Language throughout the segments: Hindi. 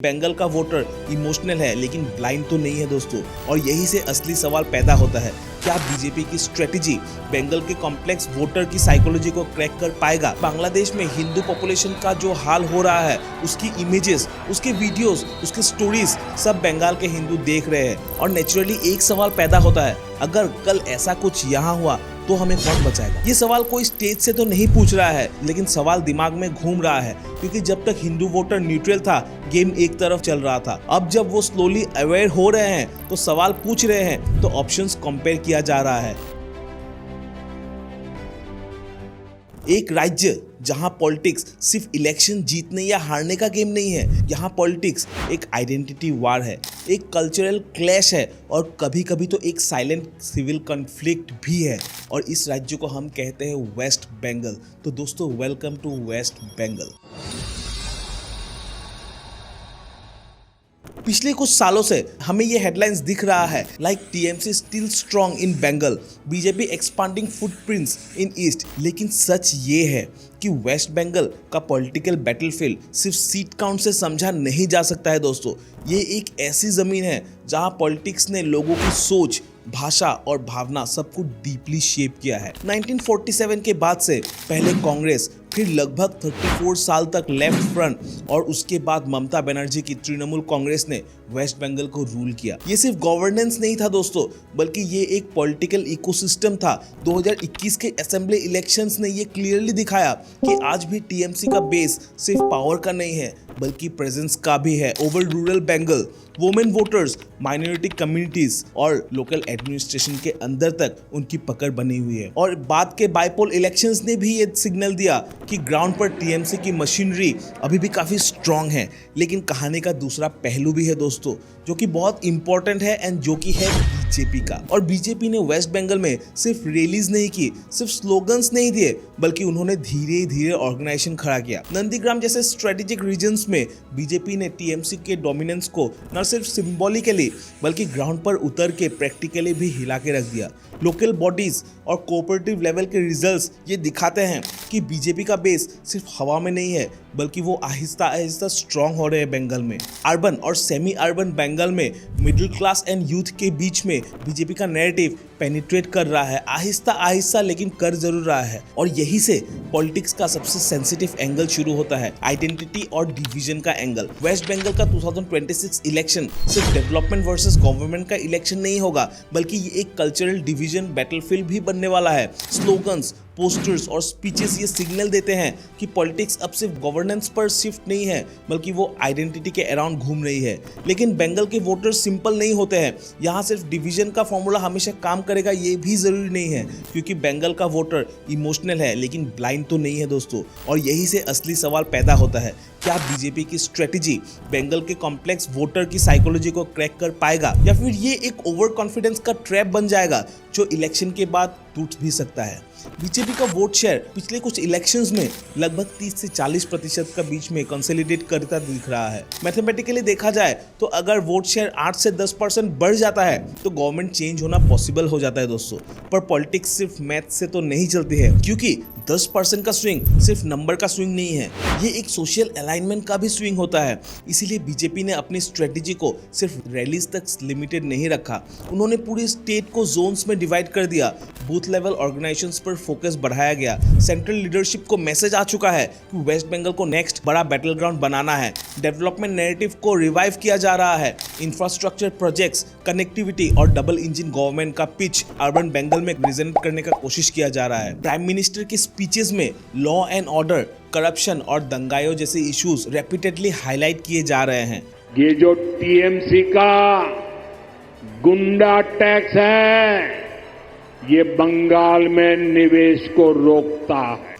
बंगाल का वोटर इमोशनल है लेकिन ब्लाइंड तो नहीं है दोस्तों। और यही से असली सवाल पैदा होता है, क्या बीजेपी की स्ट्रेटेजी बंगाल के कॉम्प्लेक्स वोटर की साइकोलॉजी को क्रैक कर पाएगा? बांग्लादेश में हिंदू पॉपुलेशन का जो हाल हो रहा है, उसकी इमेजेस, उसके वीडियोस, उसके स्टोरीज सब बंगाल के हिंदू देख रहे हैं। और नेचुरली एक सवाल पैदा होता है, अगर कल ऐसा कुछ यहाँ हुआ तो हमें कौन बचाएगा? ये सवाल कोई स्टेज से तो नहीं पूछ रहा है, लेकिन सवाल दिमाग में घूम रहा है, क्योंकि जब तक हिंदू वोटर न्यूट्रल था, गेम एक तरफ चल रहा था। अब जब वो स्लोली अवेयर हो रहे हैं तो सवाल पूछ रहे हैं, तो ऑप्शंस कंपेयर किया जा रहा है। एक राज्य जहां पॉलिटिक्स सिर्फ इलेक्शन जीतने या हारने का गेम नहीं है, यहाँ पॉलिटिक्स एक आइडेंटिटी वार है, एक कल्चरल क्लैश है और कभी कभी तो एक साइलेंट सिविल कॉन्फ्लिक्ट भी है। और इस राज्य को हम कहते हैं वेस्ट बंगाल। तो दोस्तों, वेलकम टू वेस्ट बंगाल। पिछले कुछ सालों से हमें ये हेडलाइंस दिख रहा है, like TMC still strong in Bengal, BJP expanding footprints in east. लेकिन सच ये है कि वेस्ट बंगाल का पॉलिटिकल बैटलफील्ड सिर्फ सीट काउंट से समझा नहीं जा सकता है दोस्तों। ये एक ऐसी जमीन है जहां पॉलिटिक्स ने लोगों की सोच, भाषा और भावना सबको डीपली शेप किया है। 1947 के बाद से पहले कांग्रेस, फिर लगभग 34 साल तक लेफ्ट फ्रंट और उसके बाद ममता बनर्जी की तृणमूल कांग्रेस ने वेस्ट बंगाल को रूल किया। ये सिर्फ गवर्नेंस नहीं था दोस्तों, बल्कि ये एक पॉलिटिकल इकोसिस्टम था। 2021 के असेंबली इलेक्शंस ने ये क्लियरली दिखाया कि आज भी टीएमसी का बेस सिर्फ पावर का नहीं है, बल्कि प्रेजेंस का भी है over rural Bengal, women voters, minority communities और लोकल एडमिनिस्ट्रेशन के अंदर तक उनकी पकड़ बनी हुई है। और बाद के बाईपोल इलेक्शंस ने भी ये सिग्नल दिया कि ग्राउंड पर टीएमसी की मशीनरी अभी भी काफी स्ट्रांग है। लेकिन कहानी का दूसरा पहलू भी है दोस्तों, जो कि बहुत इंपॉर्टेंट है, एंड जो कि है बीजेपी का। और बीजेपी ने वेस्ट बंगाल में सिर्फ रैलीज नहीं की, सिर्फ स्लोगन्स नहीं दिए, बल्कि उन्होंने धीरे धीरे ऑर्गेनाइजेशन खड़ा किया। नंदीग्राम जैसे स्ट्रेटेजिक रीजन्स में बीजेपी ने टीएमसी के डोमिनेंस को न सिर्फ सिंबॉलिकली बल्कि ग्राउंड पर उतर के प्रैक्टिकली भी हिला के रख दिया। लोकल बॉडीज और कोऑपरेटिव लेवल के रिजल्ट्स ये दिखाते हैं कि बीजेपी का बेस सिर्फ हवा में नहीं है, बल्कि वो आहिस्ता आहिस्ता स्ट्रांग हो रहे हैं बंगाल में। अर्बन और सेमी अर्बन बंगाल में मिडिल क्लास एंड यूथ के बीच में बीजेपी का नैरेटिव पेनिट्रेट कर रहा है, आहिस्ता आहिस्ता, लेकिन कर जरूर रहा है। और यही से पॉलिटिक्स का सबसे सेंसिटिव एंगल शुरू होता है, आइडेंटिटी और डिवीजन का एंगल। वेस्ट बंगाल का 2026 इलेक्शन सिर्फ डेवलपमेंट वर्सेस गवर्नमेंट का इलेक्शन नहीं होगा, बल्कि ये एक कल्चरल डिवीजन बैटलफील्ड भी बनने वाला है। स्लोगन्स, पोस्टर्स और स्पीचेस ये सिग्नल देते हैं कि पॉलिटिक्स अब सिर्फ गवर्नेंस पर शिफ्ट नहीं है, बल्कि वो आइडेंटिटी के अराउंड घूम रही है। लेकिन बंगाल के वोटर्स सिंपल नहीं होते हैं। यहाँ सिर्फ डिवीजन का फॉर्मूला हमेशा काम करेगा ये भी जरूरी नहीं है, क्योंकि बंगाल का वोटर इमोशनल है लेकिन ब्लाइंड तो नहीं है दोस्तों। और यही से असली सवाल पैदा होता है, क्या बीजेपी की स्ट्रेटेजी बंगाल के कॉम्प्लेक्स वोटर की साइकोलॉजी को क्रैक कर पाएगा, या फिर ये एक ओवर कॉन्फिडेंस का ट्रैप बन जाएगा जो इलेक्शन के बाद टूट भी सकता है? बीजेपी का वोट शेयर पिछले कुछ इलेक्शंस में लगभग 30 से 40% का बीच में कंसोलिडेट करता दिख रहा है। मैथमेटिकली देखा जाए तो अगर वोट शेयर 8 से 10% बढ़ जाता है तो गवर्नमेंट चेंज होना पॉसिबल हो जाता है दोस्तों। पर पॉलिटिक्स सिर्फ मैथ से तो नहीं चलती है, क्योंकि 10% का स्विंग सिर्फ नंबर का स्विंग नहीं है, ये एक सोशल अलाइनमेंट का भी स्विंग होता है। इसीलिए बीजेपी ने अपनी स्ट्रेटेजी को सिर्फ रैलीज तक लिमिटेड नहीं रखा, उन्होंने पूरी स्टेट को जोन्स में डिवाइड कर दिया। बूथ लेवल ऑर्गेनाइजेशंस पर फोकस बढ़ाया गया। सेंट्रल लीडरशिप को मैसेज आ चुका है कि वेस्ट बंगाल को नेक्स्ट बड़ा बैटल ग्राउंड बनाना है। डेवलपमेंट नैरेटिव को रिवाइव किया जा रहा है। इंफ्रास्ट्रक्चर प्रोजेक्ट्स, कनेक्टिविटी और डबल इंजन गवर्नमेंट का पिच अर्बन बंगाल में रिप्रेजेंट करने का कोशिश किया जा रहा है। प्राइम मिनिस्टर की स्पीचेस में लॉ एंड ऑर्डर, करप्शन और दंगाइयों जैसे इश्यूज रिपीटेडली हाईलाइट किए जा रहे हैं। ये जो टीएमसी का गुंडा टैक्स है, ये बंगाल में निवेश को रोकता है।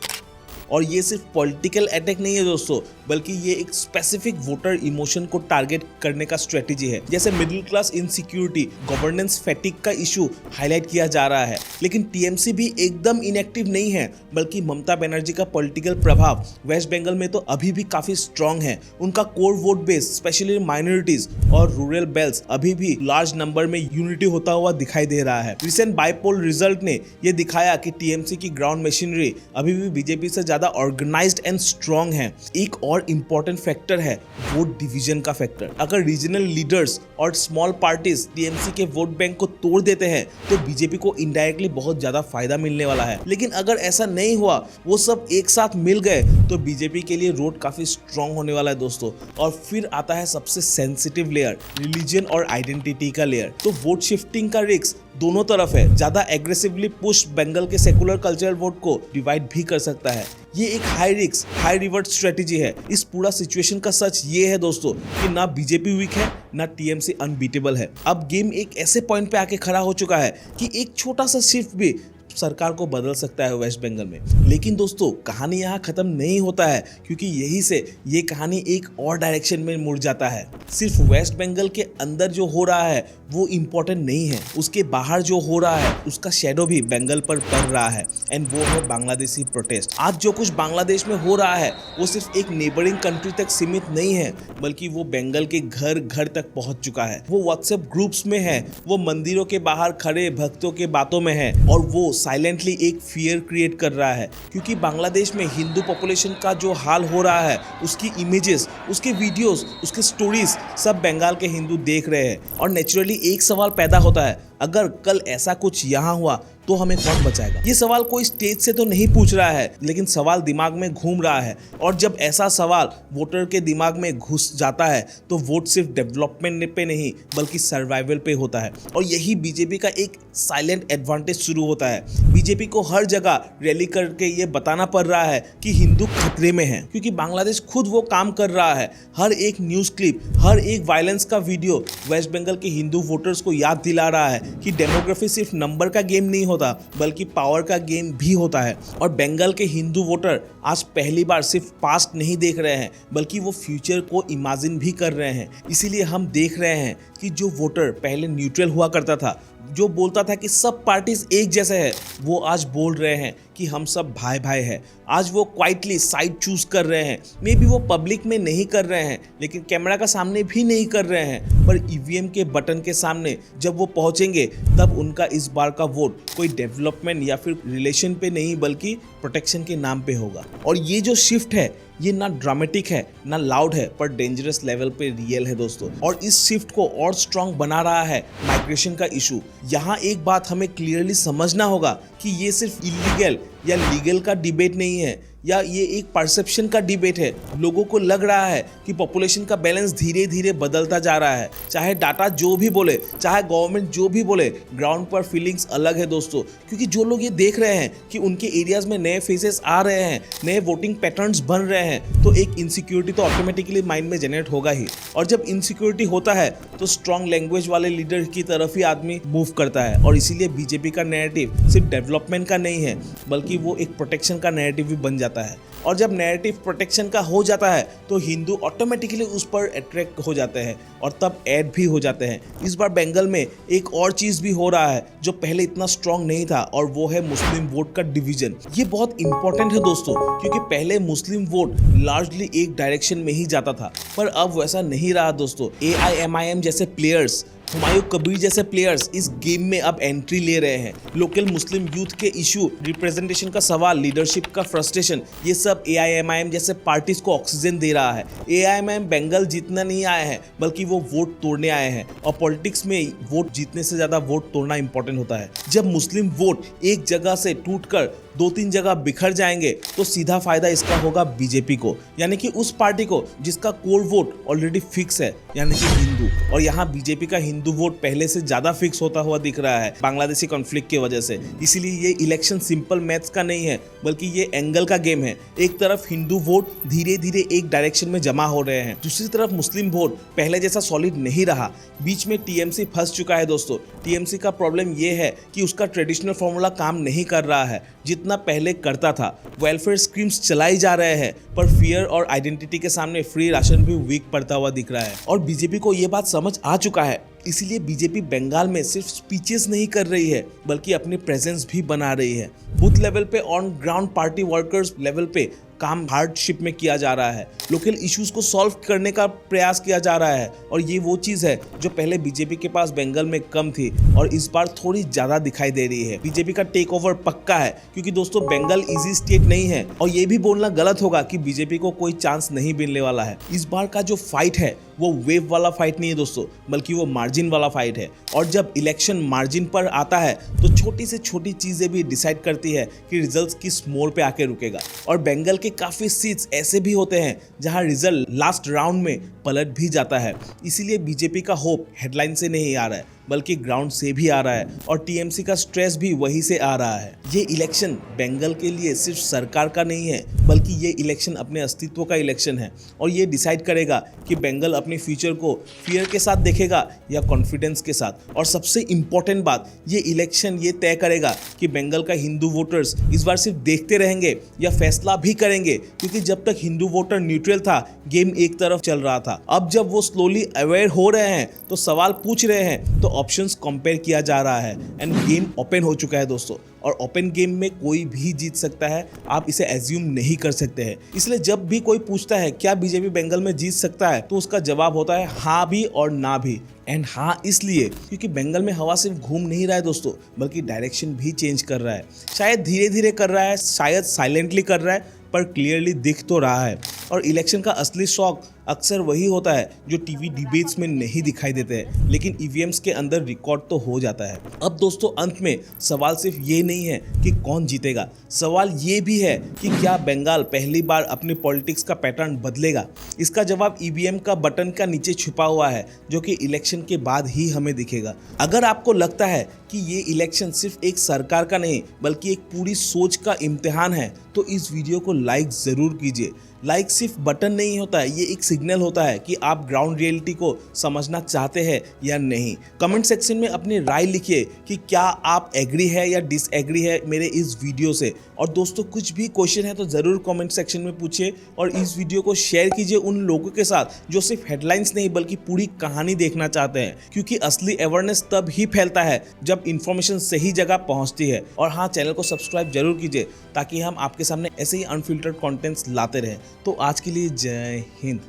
और ये सिर्फ पॉलिटिकल अटैक नहीं है दोस्तों, बल्कि ये एक स्पेसिफिक वोटर इमोशन को टारगेट करने का स्ट्रेटेजी है। जैसे मिडिल क्लास इनसिक्योरिटी, गवर्नेंस फैटिक का इशू हाईलाइट किया जा रहा है। लेकिन टीएमसी भी एकदम इनएक्टिव नहीं है, बल्कि ममता बनर्जी का पॉलिटिकल प्रभाव वेस्ट बंगाल में तो अभी भी काफी स्ट्रांग है। उनका core vote base, specially minorities और रूरल बेल्ट, अभी भी लार्ज नंबर में यूनिटी होता हुआ दिखाई दे रहा है। रिसेंट बाईपोल रिजल्ट ने यह दिखाया कि टीएमसी की ग्राउंड मशीनरी अभी भी बीजेपी से ज्यादा ऑर्गेनाइज्ड एंड स्ट्रांग है। एक और और इम्पोर्टेंट फैक्टर है वोट डिवीजन का फैक्टर। अगर रीजनल लीडर्स और स्मॉल पार्टीज टीएमसी के वोट बैंक को तोड़ देते हैं तो बीजेपी को इनडायरेक्टली बहुत ज्यादा फायदा मिलने वाला है। लेकिन अगर ऐसा नहीं हुआ, वो सब एक साथ मिल गए, तो बीजेपी के लिए रोड काफी स्ट्रांग होने वाला है दोस्तों। और फिर आता है सबसे सेंसिटिव लेयर, रिलीजन और आइडेंटिटी का लेयर। तो वोट शिफ्टिंग का रिस्क दोनों तरफ है। ज्यादा एग्रेसिवली पुश बंगाल के सेकुलर कल्चरल वोट को डिवाइड भी कर सकता है। ये एक high risk high revert strategy है। इस पूरा सिचुएशन का सच ये है दोस्तों कि ना बीजेपी वीक है ना टीएमसी अनबीटेबल है। अब गेम एक ऐसे पॉइंट पे आके खड़ा हो चुका है कि एक छोटा सा शिफ्ट भी सरकार को बदल सकता है वेस्ट बंगाल में। लेकिन दोस्तों कहानी यहाँ खत्म नहीं होता है, क्योंकि यही से ये कहानी एक और डायरेक्शन में मुड़ जाता है। सिर्फ वेस्ट बंगाल के अंदर जो हो रहा है वो इम्पोर्टेंट नहीं है, उसके बाहर जो हो रहा है उसका शेडो भी बंगाल पर पड़ रहा है। एंड वो है बांग्लादेशी प्रोटेस्ट। आज जो कुछ बांग्लादेश में हो रहा है वो सिर्फ एक नेबरिंग कंट्री तक सीमित नहीं है, बल्कि वो बंगाल के घर घर तक पहुंच चुका है। वो व्हाट्सएप ग्रुप्स में है, वो मंदिरों के बाहर खड़े भक्तों के बातों में है, और वो साइलेंटली एक फियर क्रिएट कर रहा है। क्योंकि बांग्लादेश में हिंदू पॉपुलेशन का जो हाल हो रहा है, उसकी इमेजेस, उसके वीडियोस, उसके स्टोरीज सब बंगाल के हिंदू देख रहे हैं। और नेचुरली एक सवाल पैदा होता है, अगर कल ऐसा कुछ यहाँ हुआ तो हमें कौन बचाएगा? ये सवाल कोई स्टेज से तो नहीं पूछ रहा है, लेकिन सवाल दिमाग में घूम रहा है। और जब ऐसा सवाल वोटर के दिमाग में घुस जाता है तो वोट सिर्फ डेवलपमेंट पे नहीं बल्कि सर्वाइवल पे होता है। और यही बीजेपी का एक साइलेंट एडवांटेज शुरू होता है। बीजेपी को हर जगह रैली करके ये बताना पड़ रहा है कि हिंदू खतरे में है, क्योंकि बांग्लादेश खुद वो काम कर रहा है। हर एक न्यूज़ क्लिप, हर एक वायलेंस का वीडियो वेस्ट बंगाल के हिंदू वोटर्स को याद दिला रहा है कि डेमोग्राफी सिर्फ नंबर का गेम नहीं होता, बल्कि पावर का गेम भी होता है। और बंगाल के हिंदू वोटर आज पहली बार सिर्फ पास्ट नहीं देख रहे हैं, बल्कि वो फ्यूचर को इमेजिन भी कर रहे हैं। इसीलिए हम देख रहे हैं कि जो वोटर पहले न्यूट्रल हुआ करता था, जो बोलता था कि सब पार्टीज एक जैसे हैं, वो आज बोल रहे हैं कि हम सब भाई भाई हैं। आज वो क्वाइटली साइड चूज कर रहे हैं। मे बी वो पब्लिक में नहीं कर रहे हैं, लेकिन कैमरा का सामने भी नहीं कर रहे हैं, पर ईवीएम के बटन के सामने जब वो पहुंचेंगे तब उनका इस बार का वोट कोई डेवलपमेंट या फिर रिलेशन पे नहीं बल्कि प्रोटेक्शन के नाम पे होगा। और ये जो शिफ्ट है ये ना ड्रामेटिक है ना लाउड है, पर डेंजरस लेवल पे रियल है दोस्तों। और इस शिफ्ट को और स्ट्रांग बना रहा है माइग्रेशन का इशू। यहाँ एक बात हमें क्लियरली समझना होगा कि ये सिर्फ इलीगल या लीगल का डिबेट नहीं है, या ये एक परसेप्शन का डिबेट है। लोगों को लग रहा है कि पॉपुलेशन का बैलेंस धीरे धीरे बदलता जा रहा है। चाहे डाटा जो भी बोले, चाहे गवर्नमेंट जो भी बोले, ग्राउंड पर फीलिंग्स अलग है दोस्तों। क्योंकि जो लोग ये देख रहे हैं कि उनके एरियाज में नए फेसेस आ रहे हैं, नए वोटिंग पैटर्न्स बन रहे हैं, तो एक इनसिक्योरिटी तो ऑटोमेटिकली माइंड में जनरेट होगा ही। और जब इनसिक्योरिटी होता है तो स्ट्रॉन्ग लैंग्वेज वाले लीडर की तरफ ही आदमी मूव करता है। और इसीलिए बीजेपी का नैरेटिव सिर्फ डेवलपमेंट का नहीं है, बल्कि वो एक प्रोटेक्शन का नैरेटिव भी बन जाता है। और जब नैरेटिव प्रोटेक्शन का हो जाता है तो हिंदू ऑटोमेटिकली उस पर अट्रैक्ट हो जाते हैं और तब ऐड भी हो जाते हैं। इस बार बंगाल में एक और चीज़ भी हो रहा है जो पहले इतना स्ट्रांग नहीं था, और वो है मुस्लिम वोट का डिवीजन। ये बहुत इंपॉर्टेंट है दोस्तों, क्योंकि पहले मुस्लिम वोट लार्जली एक डायरेक्शन में ही जाता था, पर अब वैसा नहीं रहा दोस्तों। AIMIM जैसे प्लेयर्स, हुमायूं कबीर जैसे प्लेयर्स इस गेम में अब एंट्री ले रहे हैं। लोकल मुस्लिम यूथ के इशू, रिप्रेजेंटेशन का सवाल, लीडरशिप का फ्रस्ट्रेशन, ये सब AIMIM जैसे पार्टीज को ऑक्सीजन दे रहा है। AIMIM बंगाल जीतना नहीं आए हैं, बल्कि वो वोट तोड़ने आए हैं। और पॉलिटिक्स में वोट जीतने से ज़्यादा वोट तोड़ना इंपॉर्टेंट होता है। जब मुस्लिम वोट एक जगह से टूटकर 2-3 जगह बिखर जाएंगे तो सीधा फायदा इसका होगा बीजेपी को, यानी कि उस पार्टी को जिसका कोर वोट ऑलरेडी फिक्स है, यानी कि हिंदू। और यहाँ बीजेपी का हिंदू वोट पहले से ज्यादा फिक्स होता हुआ दिख रहा है बांग्लादेशी कॉन्फ्लिक्ट की वजह से। इसीलिए ये इलेक्शन सिंपल मैथ्स का नहीं है, बल्कि ये एंगल का गेम है। एक तरफ हिंदू वोट धीरे धीरे एक डायरेक्शन में जमा हो रहे हैं, दूसरी तरफ मुस्लिम वोट पहले जैसा सॉलिड नहीं रहा। बीच में टीएमसी फंस चुका है दोस्तों। टीएमसी का प्रॉब्लम ये है कि उसका ट्रेडिशनल फॉर्मूला काम नहीं कर रहा है जितना पहले करता था। वेलफेयर स्कीम्स चलाई जा रहे हैं, पर फियर और आइडेंटिटी के सामने फ्री राशन भी वीक पड़ता हुआ दिख रहा है। और बीजेपी को ये बात समझ आ चुका है, इसीलिए बीजेपी बंगाल में सिर्फ स्पीचेस नहीं कर रही है, बल्कि अपनी प्रेजेंस भी बना रही है। बूथ लेवल पे, on ground party workers level पे काम हार्डशिप में किया जा रहा है, लोकल इश्यूज को सॉल्व करने का प्रयास किया जा रहा है। और ये वो चीज़ है जो पहले बीजेपी के पास बंगाल में कम थी और इस बार थोड़ी ज़्यादा दिखाई दे रही है। बीजेपी का टेक ओवर पक्का है, क्योंकि दोस्तों बंगाल इजी स्टेट नहीं है और ये भी बोलना गलत होगा कि बीजेपी को कोई चांस नहीं मिलने वाला है। इस बार का जो फाइट है वो वेव वाला फाइट नहीं है दोस्तों, बल्कि वो मार्जिन वाला फाइट है। और जब इलेक्शन मार्जिन पर आता है तो छोटी से छोटी चीज़ें भी डिसाइड करती है कि रिजल्ट्स किस मोड़ पे आके रुकेगा। और बंगाल के काफ़ी सीट्स ऐसे भी होते हैं जहां रिजल्ट लास्ट राउंड में पलट भी जाता है। इसीलिए बीजेपी का होप हेडलाइन से नहीं आ रहा है, बल्कि ग्राउंड से भी आ रहा है और टीएमसी का स्ट्रेस भी वहीं से आ रहा है। ये इलेक्शन बंगाल के लिए सिर्फ सरकार का नहीं है, बल्कि ये इलेक्शन अपने अस्तित्व का इलेक्शन है और ये डिसाइड करेगा कि बंगाल अपने फ्यूचर को फियर के साथ देखेगा या कॉन्फिडेंस के साथ। और सबसे इम्पोर्टेंट बात, ये इलेक्शन ये तय करेगा कि बंगाल का हिंदू वोटर्स इस बार सिर्फ देखते रहेंगे या फैसला भी करेंगे, क्योंकि जब तक हिंदू वोटर न्यूट्रल था, गेम एक तरफ चल रहा था। अब जब वो स्लोली अवेयर हो रहे हैं तो सवाल पूछ रहे हैं, तो ऑप्शंस कंपेयर किया जा रहा है एंड गेम ओपन हो चुका है दोस्तों। और ओपन गेम में कोई भी जीत सकता है, आप इसे एज्यूम नहीं कर सकते हैं। इसलिए जब भी कोई पूछता है क्या बीजेपी बंगाल में जीत सकता है, तो उसका जवाब होता है हाँ भी और ना भी। एंड हाँ इसलिए क्योंकि बंगाल में हवा सिर्फ घूम नहीं रहा है दोस्तों, बल्कि डायरेक्शन भी चेंज कर रहा है। शायद धीरे धीरे कर रहा है, शायद साइलेंटली कर रहा है, पर क्लियरली दिख तो रहा है। और इलेक्शन का असली शौक अक्सर वही होता है जो टीवी डिबेट्स में नहीं दिखाई देते हैं, लेकिन ईवीएम्स के अंदर रिकॉर्ड तो हो जाता है। अब दोस्तों अंत में सवाल सिर्फ ये नहीं है कि कौन जीतेगा, सवाल ये भी है कि क्या बंगाल पहली बार अपने पॉलिटिक्स का पैटर्न बदलेगा। इसका जवाब ईवीएम का बटन का नीचे छुपा हुआ है, जो कि इलेक्शन के बाद ही हमें दिखेगा। अगर आपको लगता है कि ये इलेक्शन सिर्फ एक सरकार का नहीं, बल्कि एक पूरी सोच का इम्तिहान है, तो इस वीडियो को लाइक ज़रूर कीजिए। लाइक सिर्फ बटन नहीं होता है, ये एक सिग्नल होता है कि आप ग्राउंड रियलिटी को समझना चाहते हैं या नहीं। कमेंट सेक्शन में अपनी राय लिखिए कि क्या आप एग्री है या डिसएग्री है मेरे इस वीडियो से। और दोस्तों कुछ भी क्वेश्चन है तो ज़रूर कमेंट सेक्शन में पूछिए और इस वीडियो को शेयर कीजिए उन लोगों के साथ जो सिर्फ हेडलाइंस नहीं बल्कि पूरी कहानी देखना चाहते हैं, क्योंकि असली अवेयरनेस तब ही फैलता है जब इंफॉर्मेशन सही जगह पहुंचती है। और हाँ, चैनल को सब्सक्राइब जरूर कीजिए ताकि हम आपके सामने ऐसे ही अनफिल्टर्ड कंटेंट्स लाते रहें। तो आज के लिए जय हिंद।